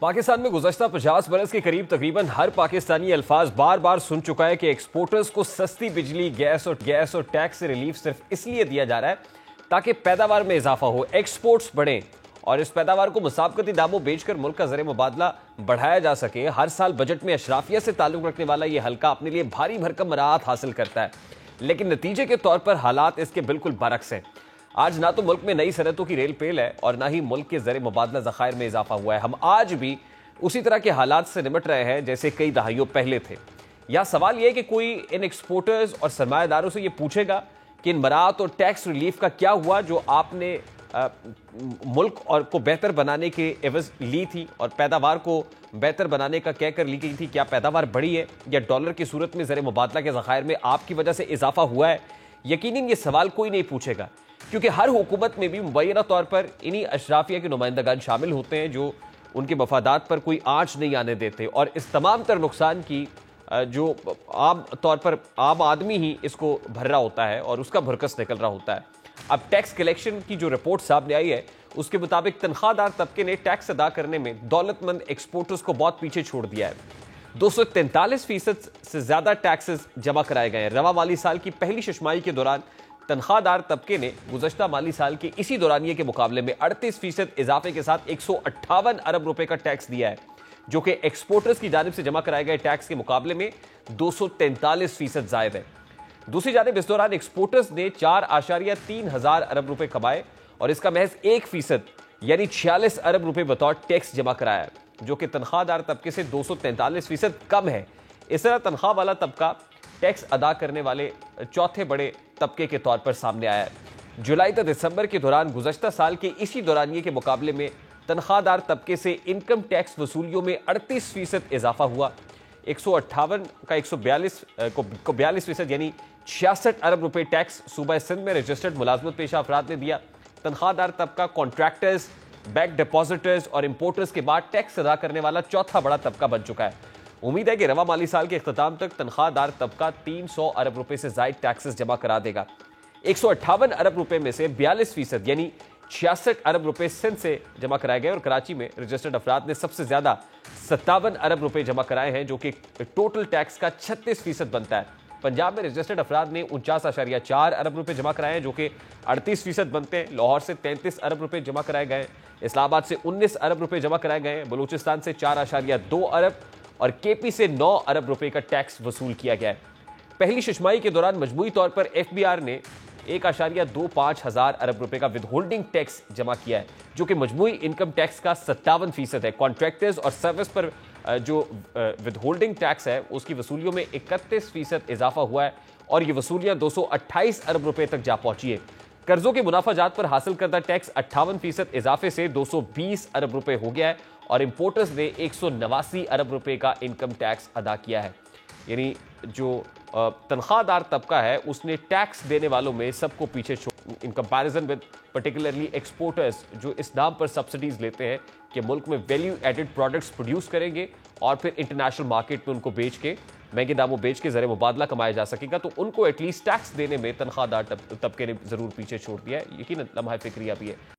पाकिस्तान में गुज़श्ता 50 बरस के करीब तकरीबन हर पाकिस्तानी अल्फाज बार बार सुन चुका है कि एक्सपोर्टर्स को सस्ती बिजली, गैस और टैक्स से रिलीफ सिर्फ इसलिए दिया जा रहा है ताकि पैदावार में इजाफा हो, एक्सपोर्ट्स बढ़ें और इस पैदावार को मुसाबकती दामों बेचकर मुल्क का ज़र मुबादला बढ़ाया जा सके। हर साल बजट में अशराफिया से ताल्लुक रखने वाला यह हल्का अपने लिए भारी भरकम राहत हासिल करता है, लेकिन नतीजे के तौर पर हालात इसके बिल्कुल बरक्स हैं। आज ना तो मुल्क में नई सनतों की रेल पेल है और ना ही मुल्क के ज़र मुबादला ज़खायर में इजाफा हुआ है। हम आज भी उसी तरह के हालात से निपट रहे हैं जैसे कई दहाइयों पहले थे। यह सवाल यह कि कोई इन एक्सपोर्टर्स और सरमायादारों से यह पूछेगा कि इन मराहत और टैक्स रिलीफ का क्या हुआ जो आपने मुल्क और को बेहतर बनाने के एवज ली थी और पैदावार को बेहतर बनाने का कहकर ली गई थी, क्या पैदावार बढ़ी है या डॉलर की सूरत में ज़र मुबादला के ज़खायर में आपकी वजह से इजाफा हुआ है? यकीनन ये सवाल कोई नहीं पूछेगा, क्योंकि हर हुकूमत में भी मुबैना तौर पर इन्हीं अशराफिया के नुमाइंदगान शामिल होते हैं जो उनके मफादात पर कोई आँच नहीं आने देते और इस तमाम तर नुकसान की जो आम तौर पर आम आदमी ही इसको भर रहा होता है और उसका भुरकस निकल रहा होता है। अब टैक्स कलेक्शन की जो रिपोर्ट सामने आई है उसके मुताबिक तनख्वाहदार तबके ने टैक्स अदा करने में दौलतमंद एक्सपोर्टर्स को बहुत पीछे छोड़ दिया है। 243% से ज्यादा टैक्सेस जमा कराए गए हैं। रवा माली साल की पहली शशमाही के दौरान तनख्वाहदार तबके ने गुज़श्ता माली साल के इसी दौरानिये के मुकाबले में 38% इजाफे के साथ 158 अरब रुपए का टैक्स दिया है, जो कि एक्सपोर्टर्स की जानिब से जमा कराए गए टैक्स के मुकाबले में 243% जायद है। दूसरी जानिब इस दौरान एक्सपोर्टर्स ने 4.3 हजार अरब रुपए कमाए और इसका महज 1% यानी 46 अरब रुपए बतौर टैक्स जमा कराया, जो कि तनख्वाहदार तबके से 243% कम है। इस तरह तनख्वाह वाला तबका टैक्स अदा करने वाले चौथे बड़े तबके के तौर पर सामने आया है। जुलाई से दिसंबर के दौरान गुज़श्ता साल के इसी दौरानिये के मुकाबले में तनख्वाहदार तबके से इनकम टैक्स वसूलियों में 38% इजाफा हुआ। 158 का 142% यानी 66 अरब रुपए टैक्स सूबा सिंध में रजिस्टर्ड मुलाजमत पेशा अफराद ने दिया। तनख्वाहदार तबका कॉन्ट्रैक्टर्स, बैंक डिपॉजिटर्स और इंपोर्टर्स के बाद टैक्स अदा करने वाला चौथा बड़ा तबका बन चुका है। उम्मीद है कि रवा माली साल के इख्तिताम तक तनख्वाहदार तबका 300 अरब रुपए से जायद टैक्सेस जमा करा देगा। 158 अरब रुपए में से 42% यानी 66 अरब रुपए सिंध से जमा कराए गए और कराची में रजिस्टर्ड अफराद ने सबसे ज्यादा 57 अरब रुपए जमा कराए हैं, जो कि टोटल टैक्स का 36% बनता है। पंजाब में रजिस्टर्ड अफराद ने 49.4 अरब रुपए जमा कराए हैं, जो कि 38% बनते हैं। लाहौर से 33 अरब रुपए जमा कराए गए, इस्लामाबाद से 19 अरब रुपए जमा कराए गए, बलूचिस्तान से 4.2 अरब और केपी से 9 अरब रुपए का टैक्स वसूल किया गया है। पहली शशमाही के दौरान मजमूई तौर पर FBR ने 1.25 हजार अरब रुपए का विदहोल्डिंग टैक्स जमा किया है, जो कि मजमूई इनकम टैक्स का 57% है। कॉन्ट्रैक्टर्स और सर्विस पर जो विदहोल्डिंग टैक्स है उसकी वसूलियों में 31% इजाफा हुआ है और ये वसूलियां 228 अरब रुपए तक जा पहुंची है। कर्जों के मुनाफाजात पर हासिल करदा टैक्स 58% इजाफे से 220 अरब रुपए हो गया है और इंपोर्टर्स ने 189 अरब रुपए का इनकम टैक्स अदा किया है। यानी जो तनख्वाहदार तबका है उसने टैक्स देने वालों में सबको पीछे in comparison with particularly exporters, जो इस नाम पर सब्सिडीज लेते हैं कि मुल्क में वैल्यू एडेड प्रोडक्ट्स प्रोड्यूस करेंगे और फिर इंटरनेशनल मार्केट में उनको बेच के महंगे दामों बेच के ज़र मुबादला कमाया जा सकेगा, तो उनको एटलीस्ट टैक्स देने में तनख्वाहदार तबके ने जरूर पीछे छोड़ दिया है। यकीनन लम्हा फिक्रिया भी है।